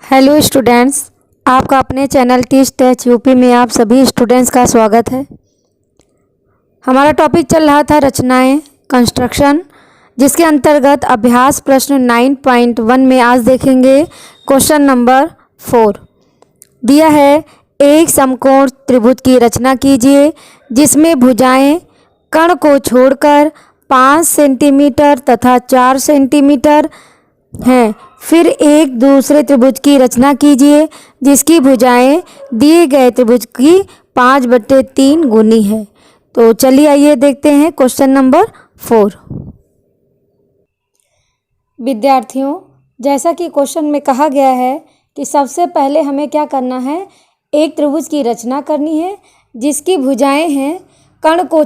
Hello students, आपका अपने channel teach touch UP में आप सभी स्टूडेंट्स का स्वागत है। हमारा टॉपिक चल रहा था रचनाएं कंस्ट्रक्शन, जिसके अंतर्गत अभ्यास प्रश्न 9.1 में आज देखेंगे क्वेश्चन नंबर 4। दिया है, एक समकोण त्रिभुज की रचना कीजिए जिसमें भुजाएं कर्ण को छोड़कर 5 सेंटीमीटर तथा 4 सेंटीमीटर हैं। फिर एक दूसरे त्रिभुज की रचना कीजिए जिसकी भुजाएं दिए गए त्रिभुज की 5/3 गुनी है। तो चलिए आइए देखते हैं क्वेश्चन नंबर 4। विद्यार्थियों, जैसा कि क्वेश्चन में कहा गया है कि सबसे पहले हमें क्या करना है, एक त्रिभुज की रचना करनी है जिसकी भुजाएं हैं कर्ण को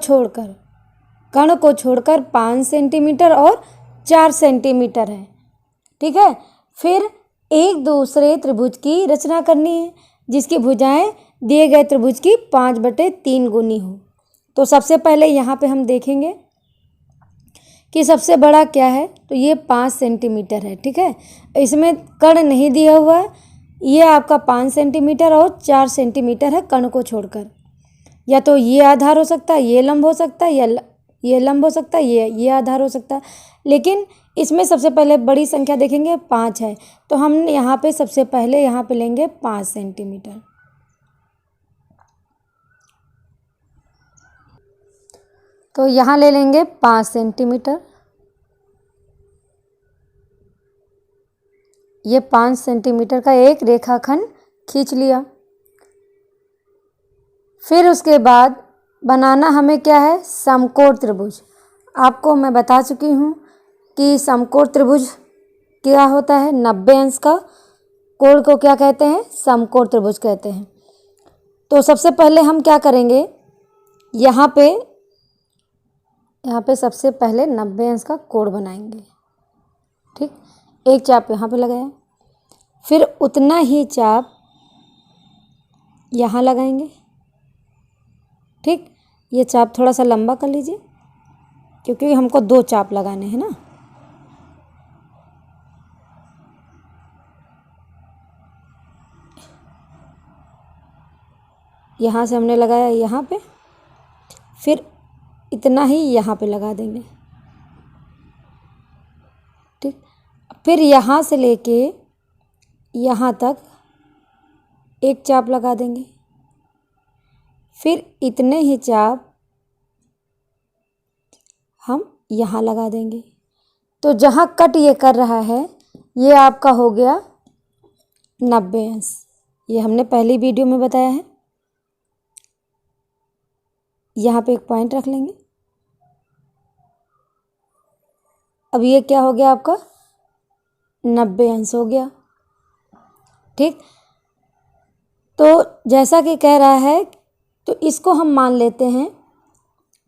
छोड़कर 5 सेंटीमीटर और 4 सेंटीमीटर है। ठीक है। फिर एक दूसरे त्रिभुज की रचना करनी है जिसकी भुजाएं दिए गए त्रिभुज की 5/3 गुनी हो। तो सबसे पहले यहाँ पे हम देखेंगे कि सबसे बड़ा क्या है, तो ये 5 सेंटीमीटर है। ठीक है। इसमें कर्ण नहीं दिया हुआ है, ये आपका 5 सेंटीमीटर और 4 सेंटीमीटर है कर्ण को छोड़कर। या तो ये आधार हो सकता है, ये लंब हो सकता है, या ये लंब हो सकता है, ये आधार हो सकता है। लेकिन इसमें सबसे पहले बड़ी संख्या देखेंगे 5 है, तो हम यहाँ पे सबसे पहले यहाँ पे लेंगे 5 सेंटीमीटर। तो यहाँ ले लेंगे 5 सेंटीमीटर। ये 5 सेंटीमीटर का एक रेखाखंड खींच लिया। फिर उसके बाद बनाना हमें क्या है, समकोण त्रिभुज। आपको मैं बता चुकी हूँ कि समकोण त्रिभुज क्या होता है, 90 अंश का कोण को क्या कहते हैं, समकोण त्रिभुज कहते हैं। तो सबसे पहले हम क्या करेंगे, यहाँ पे सबसे पहले 90 अंश का कोण बनाएंगे। ठीक, एक चाप यहाँ पे लगाया, फिर उतना ही चाप यहाँ लगाएंगे। ठीक, ये चाप थोड़ा सा लंबा कर लीजिए क्योंकि हमको 2 चाप लगाने हैं ना। यहाँ से हमने लगाया यहाँ पे, फिर इतना ही यहाँ पे लगा देंगे। ठीक, फिर यहाँ से लेके यहाँ तक एक चाप लगा देंगे, फिर इतने ही चाप हम यहाँ लगा देंगे। तो जहाँ कट ये कर रहा है ये आपका हो गया 90 अंश। ये हमने पहली वीडियो में बताया है। यहाँ पे एक पॉइंट रख लेंगे। अब ये क्या हो गया आपका 90 अंश हो गया। ठीक, तो जैसा कि कह रहा है तो इसको हम मान लेते हैं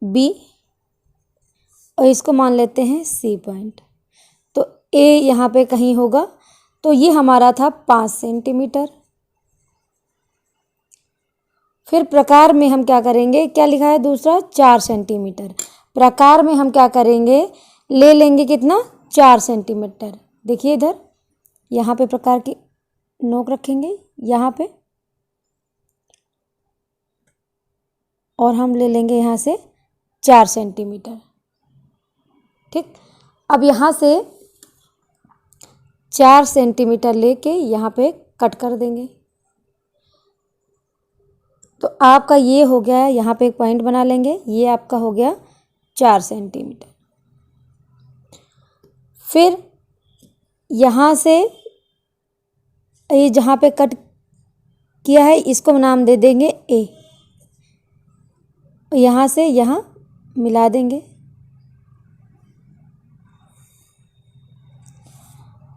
B और इसको मान लेते हैं C पॉइंट। तो A यहाँ पे कहीं होगा, तो ये हमारा था 5 सेंटीमीटर। फिर प्रकार में हम क्या करेंगे, क्या लिखा है दूसरा, 4 सेंटीमीटर। प्रकार में हम क्या करेंगे, ले लेंगे कितना, 4 सेंटीमीटर। देखिए इधर यहाँ पे प्रकार की नोक रखेंगे यहाँ पे, और हम ले लेंगे यहाँ से 4 सेंटीमीटर। ठीक, अब यहाँ से 4 सेंटीमीटर लेके यहाँ पे कट कर देंगे। तो आपका ये हो गया, यहाँ पे एक पॉइंट बना लेंगे, ये आपका हो गया 4 सेंटीमीटर। फिर यहाँ से ये जहाँ पे कट किया है इसको नाम दे देंगे A। यहाँ से यहाँ मिला देंगे।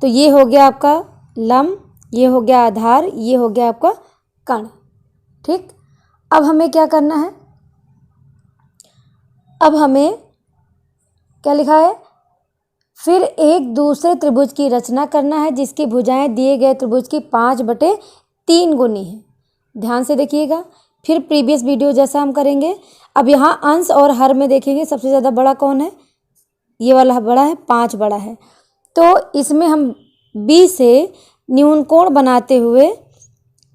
तो ये हो गया आपका लंब, ये हो गया आधार, ये हो गया आपका कर्ण। ठीक, अब हमें क्या करना है, अब हमें क्या लिखा है, फिर एक दूसरे त्रिभुज की रचना करना है जिसकी भुजाएं दिए गए त्रिभुज की 5/3 गुनी है। ध्यान से देखिएगा, फिर प्रीवियस वीडियो जैसा हम करेंगे। अब यहाँ अंश और हर में देखेंगे सबसे ज़्यादा बड़ा कौन है, ये वाला बड़ा है, 5 बड़ा है। तो इसमें हम बी से न्यून कोण बनाते हुए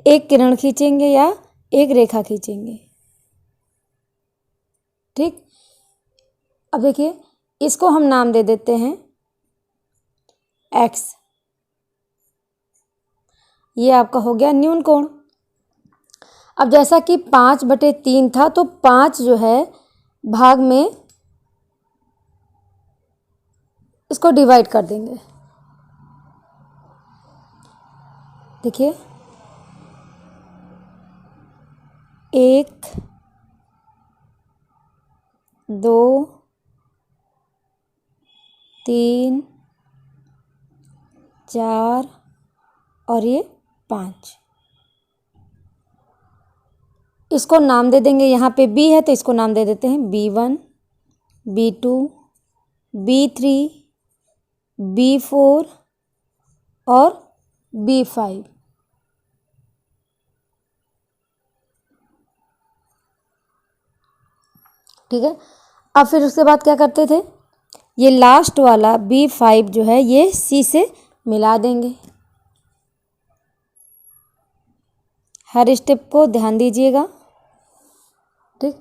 एक किरण खींचेंगे या एक रेखा खींचेंगे। ठीक, अब देखिए इसको हम नाम दे देते हैं x। ये आपका हो गया न्यून कोण। अब जैसा कि 5/3 था तो 5 जो है भाग में इसको डिवाइड कर देंगे। देखिए 1 2 3 4 और ये 5। इसको नाम दे देंगे, यहाँ पे b है तो इसको नाम दे देते हैं b1 b2 b3 b4 और b5। ठीक है, अब फिर उसके बाद क्या करते थे, ये लास्ट वाला b5 जो है ये c से मिला देंगे। हर स्टेप को ध्यान दीजिएगा। ठीक,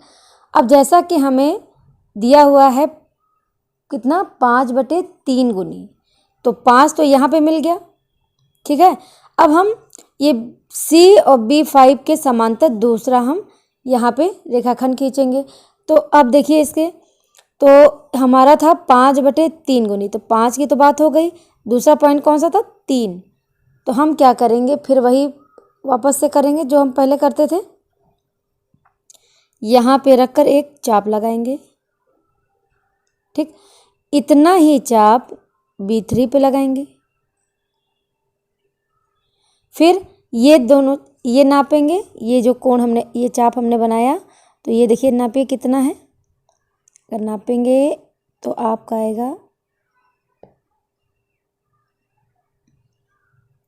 अब जैसा कि हमें दिया हुआ है कितना 5/3 गुनी, तो 5 तो यहाँ पे मिल गया। ठीक है, अब हम ये C और B5 के समांतर दूसरा हम यहाँ पे रेखाखंड खींचेंगे। तो अब देखिए इसके, तो हमारा था 5/3 गुनी, तो 5 की तो बात हो गई। दूसरा पॉइंट कौन सा था, 3। तो हम क्या करेंगे, फिर वही वापस से करेंगे जो हम पहले करते थे। यहाँ पे रखकर एक चाप लगाएंगे। ठीक, इतना ही चाप B3 पे लगाएंगे। फिर ये दोनों ये नापेंगे, ये जो कोण हमने ये चाप हमने बनाया तो ये देखिए नापिए कितना है। अगर नापेंगे तो आपका आएगा,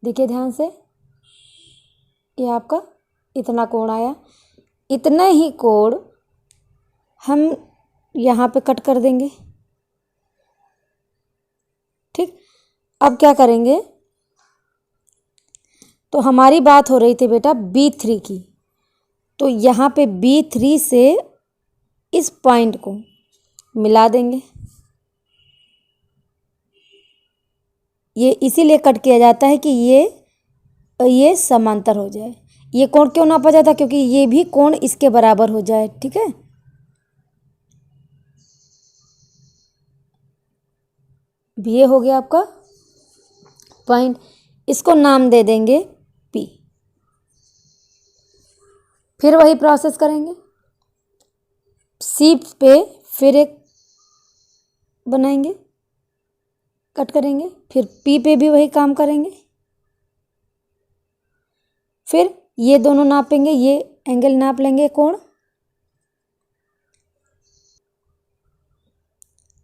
देखिए ध्यान से, ये आपका इतना कोण आया। इतना ही कोण हम यहाँ पे कट कर देंगे। ठीक, अब क्या करेंगे, तो हमारी बात हो रही थी बेटा B3 की, तो यहाँ पे B3 से इस पॉइंट को मिला देंगे। ये इसीलिए कट किया जाता है कि ये समांतर हो जाए। ये कोण क्यों नापा जाता है, क्योंकि ये भी कोण इसके बराबर हो जाए। ठीक है, ये हो गया आपका पॉइंट। इसको नाम दे देंगे P। फिर वही प्रोसेस करेंगे, C पे फिर एक बनाएंगे, कट करेंगे, फिर P पे भी वही काम करेंगे। फिर ये दोनों नापेंगे, ये एंगल नाप लेंगे कोण,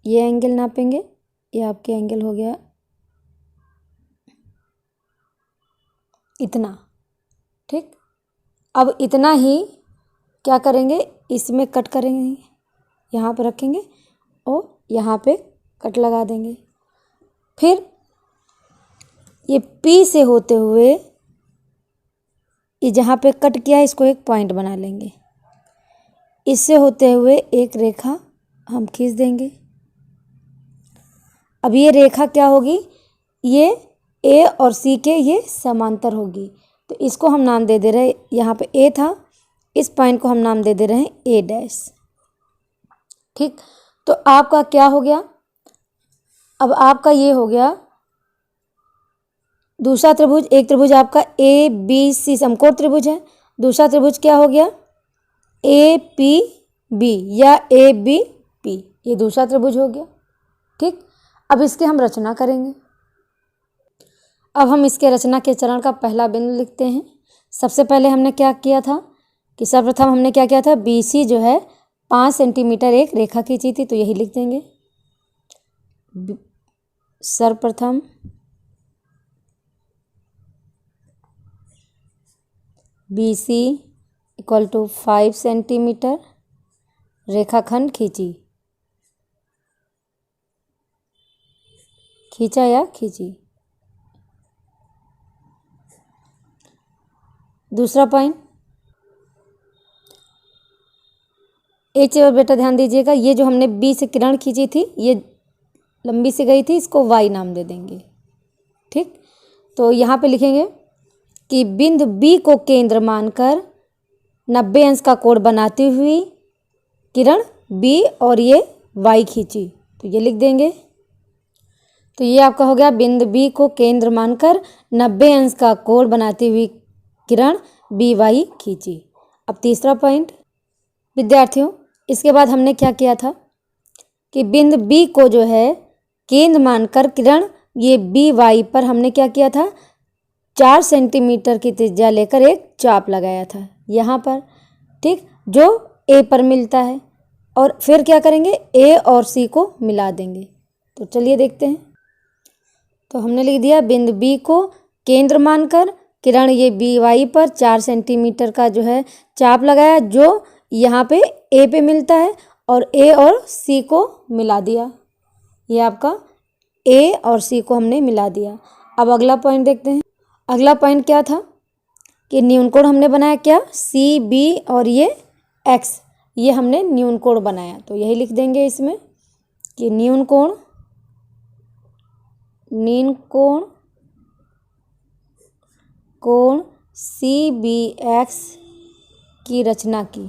ये एंगल नापेंगे, ये आपके एंगल हो गया इतना। ठीक, अब इतना ही क्या करेंगे, इसमें कट करेंगे, यहाँ पे रखेंगे और यहाँ पे कट लगा देंगे। फिर ये P से होते हुए ये जहाँ पे कट किया है इसको एक पॉइंट बना लेंगे। इससे होते हुए एक रेखा हम खींच देंगे। अब ये रेखा क्या होगी, ये A और C के ये समांतर होगी, तो इसको हम नाम दे दे रहे हैं, यहाँ पे A था, इस पॉइंट को हम नाम दे दे रहे हैं A'। ठीक, तो आपका क्या हो गया, अब आपका ये हो गया दूसरा त्रिभुज। एक त्रिभुज आपका ABC समकोण त्रिभुज है, दूसरा त्रिभुज क्या हो गया APB या ABP, ये दूसरा त्रिभुज हो गया। ठीक, अब इसके हम रचना करेंगे। अब हम इसके रचना के चरण का पहला बिंदु लिखते हैं। सबसे पहले हमने क्या किया था कि सर्वप्रथम हमने क्या किया था, BC जो है 5 सेंटीमीटर एक रेखा खींची थी, तो यही लिख देंगे। सर्वप्रथम BC इक्वल टू 5 सेंटीमीटर रेखाखंड खींचा या खींची। दूसरा पॉइंट, एक चीज बेटा ध्यान दीजिएगा, ये जो हमने बी से किरण खींची थी, ये लंबी सी गई थी, इसको वाई नाम दे देंगे। ठीक, तो यहाँ पे लिखेंगे कि बिंदु बी को केंद्र मानकर 90 अंश का कोण बनाती हुई किरण बी और ये वाई खींची, तो ये लिख देंगे। तो ये आपका हो गया बिंदु बी को केंद्र मानकर 90 अंश का कोण बनाती हुई किरण बी वाई खींची। अब तीसरा पॉइंट विद्यार्थियों, इसके बाद हमने क्या किया था कि बिंदु बी को जो है केंद्र मानकर किरण ये बी वाई पर हमने क्या किया था, 4 सेंटीमीटर की त्रिज्या लेकर एक चाप लगाया था यहाँ पर। ठीक, जो ए पर मिलता है, और फिर क्या करेंगे, ए और सी को मिला देंगे। तो चलिए देखते हैं। तो हमने लिख दिया बिंदु बी को केंद्र मानकर किरण ये बी वाई पर 4 सेंटीमीटर का जो है चाप लगाया, जो यहाँ पे ए पे मिलता है, और ए और सी को मिला दिया। ये आपका ए और सी को हमने मिला दिया। अब अगला पॉइंट देखते हैं। अगला पॉइंट क्या था कि न्यूनकोण हमने बनाया क्या, सी बी और ये एक्स, ये हमने न्यूनकोण बनाया। तो यही लिख देंगे इसमें कि न्यूनकोण कोण सी बी एक्स की रचना की।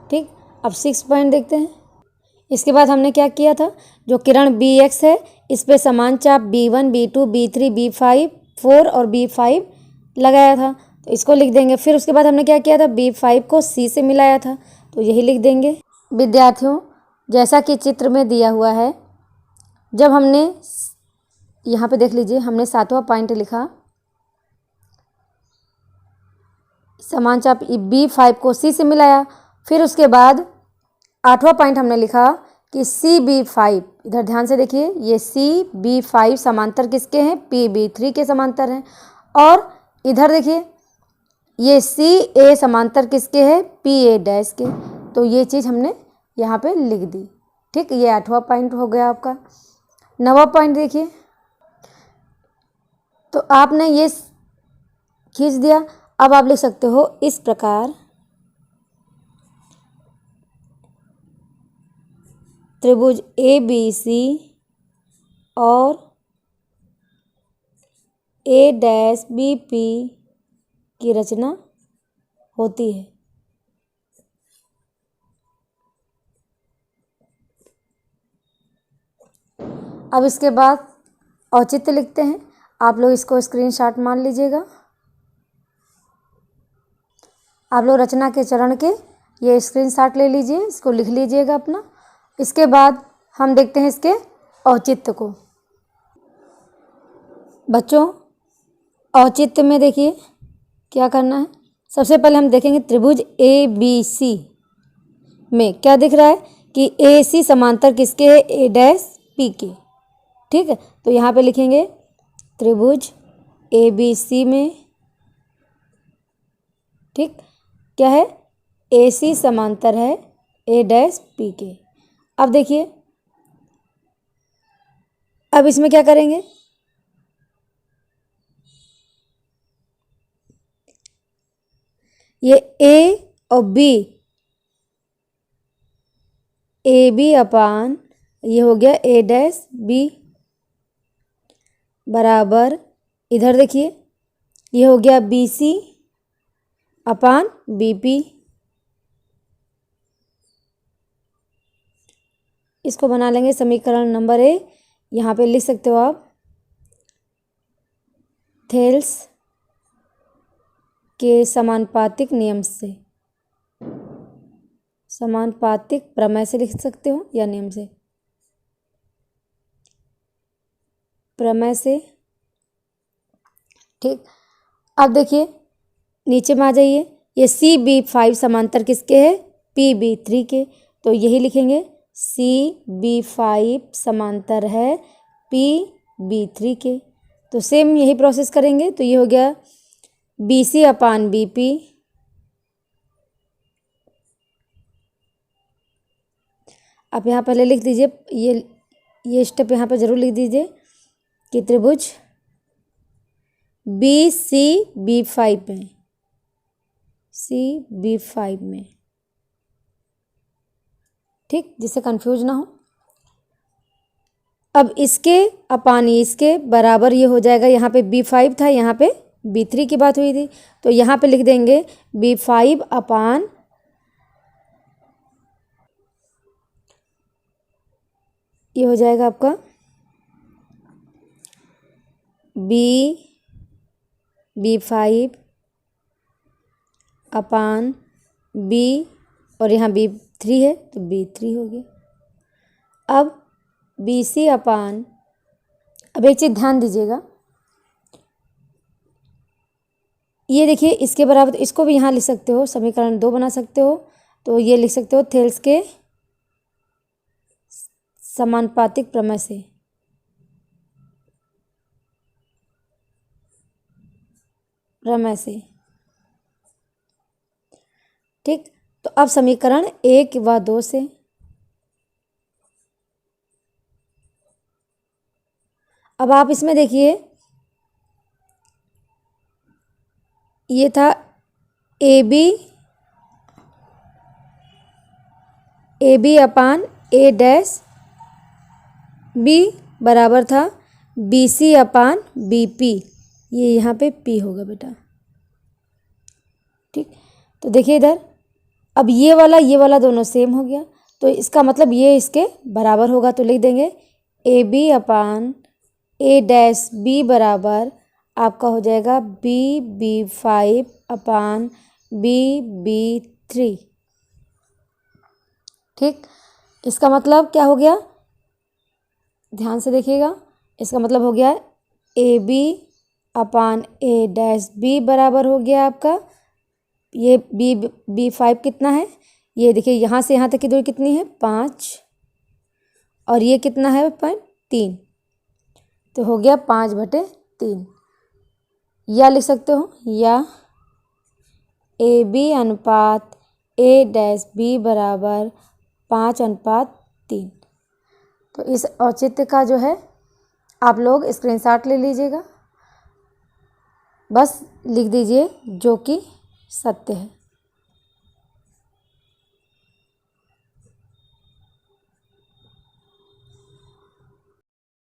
ठीक, अब 6 पॉइंट देखते हैं। इसके बाद हमने क्या किया था, जो किरण बी एक्स है इस पे समान चाप B1, B2, B3, B5, 4 और B5 लगाया था, तो इसको लिख देंगे। फिर उसके बाद हमने क्या किया था, B5 को C से मिलाया था, तो यही लिख देंगे। विद्यार्थियों, जैसा कि चित्र में दिया हुआ है, जब हमने यहाँ पे देख लीजिए, हमने 7वां पॉइंट लिखा, समान चाप B5 को C से मिलाया। फिर उसके बाद 8वां पॉइंट हमने लिखा कि CB5, इधर ध्यान से देखिए, ये CB5 समांतर किसके हैं, PB3 के समांतर हैं। और इधर देखिए, ये CA समांतर किसके हैं, PA डैश के। तो ये चीज़ हमने यहाँ पे लिख दी। ठीक, ये 8वां पॉइंट हो गया आपका। 9वां पॉइंट देखिए, तो आपने ये खींच दिया। अब आप लिख सकते हो इस प्रकार, त्रिभुज ABC और A-BP की रचना होती है। अब इसके बाद औचित्य लिखते हैं। आप लोग इसको स्क्रीनशॉट मान लीजिएगा। आप लोग रचना के चरण के ये स्क्रीनशॉट ले लीजिए, इसको लिख लीजिएगा अपना। इसके बाद हम देखते हैं इसके औचित्य को। बच्चों, औचित्य में देखिए क्या करना है। सबसे पहले हम देखेंगे त्रिभुज ABC में क्या दिख रहा है कि AC समांतर किसके है, A-P के। ठीक है, तो यहाँ पे लिखेंगे त्रिभुज ABC में, ठीक, क्या है, AC समांतर है A-P के। अब देखिए, अब इसमें क्या करेंगे, ये A और B, AB अपान ये हो गया A-B बराबर, इधर देखिए ये हो गया BC अपान BP। इसको बना लेंगे समीकरण नंबर A। यहाँ पे लिख सकते हो आप थेल्स के समानुपातिक नियम से, समानुपातिक प्रमेय से लिख सकते हो या नियम से, प्रमेय से। ठीक, अब देखिए नीचे में आ जाइए, ये CB5 समांतर किसके है, PB3 के। तो यही लिखेंगे CB5 समांतर है PB3 के। तो सेम यही प्रोसेस करेंगे। तो ये हो गया BC अपान BP, आप यहाँ पहले लिख दीजिए, ये स्टेप यहाँ पे ज़रूर लिख दीजिए कि त्रिभुज BCB5 में, CB5 में, ठीक, जिससे कंफ्यूज ना हो। अब इसके अपान इसके बराबर ये हो जाएगा, यहाँ पे B5 था, यहाँ पे B3 की बात हुई थी, तो यहाँ पे लिख देंगे B5 अपान ये हो जाएगा आपका B5 अपान B, और यहाँ B3 है तो B3 हो गया। अब BC अपान, अब एक चीज़ ध्यान दीजिएगा, ये देखिए इसके बराबर, तो इसको भी यहाँ लिख सकते हो, समीकरण 2 बना सकते हो। तो ये लिख सकते हो थेल्स के समानुपातिक प्रमेय से, ठीक। तो अब समीकरण 1 व 2 से, अब आप इसमें देखिए, ये था AB upon A dash B बराबर था BC अपान BP, ये यहाँ पे P होगा बेटा, ठीक। तो देखिए इधर, अब ये वाला दोनों सेम हो गया, तो इसका मतलब ये इसके बराबर होगा, तो लिख देंगे AB upon A dash B बराबर आपका हो जाएगा BB5 अपान BB3, ठीक। इसका मतलब क्या हो गया, ध्यान से देखिएगा, इसका मतलब हो गया AB upon A dash B बराबर हो गया आपका, ये B5 कितना है, ये देखिए यहाँ से यहाँ तक की दूरी कितनी है 5, और ये कितना है 3, तो हो गया 5/3, या लिख सकते हो, या AB अनुपात A डैश B बराबर 5/3। तो इस औचित्य का जो है आप लोग स्क्रीनशॉट ले लीजिएगा, बस लिख दीजिए जो कि सत्य है।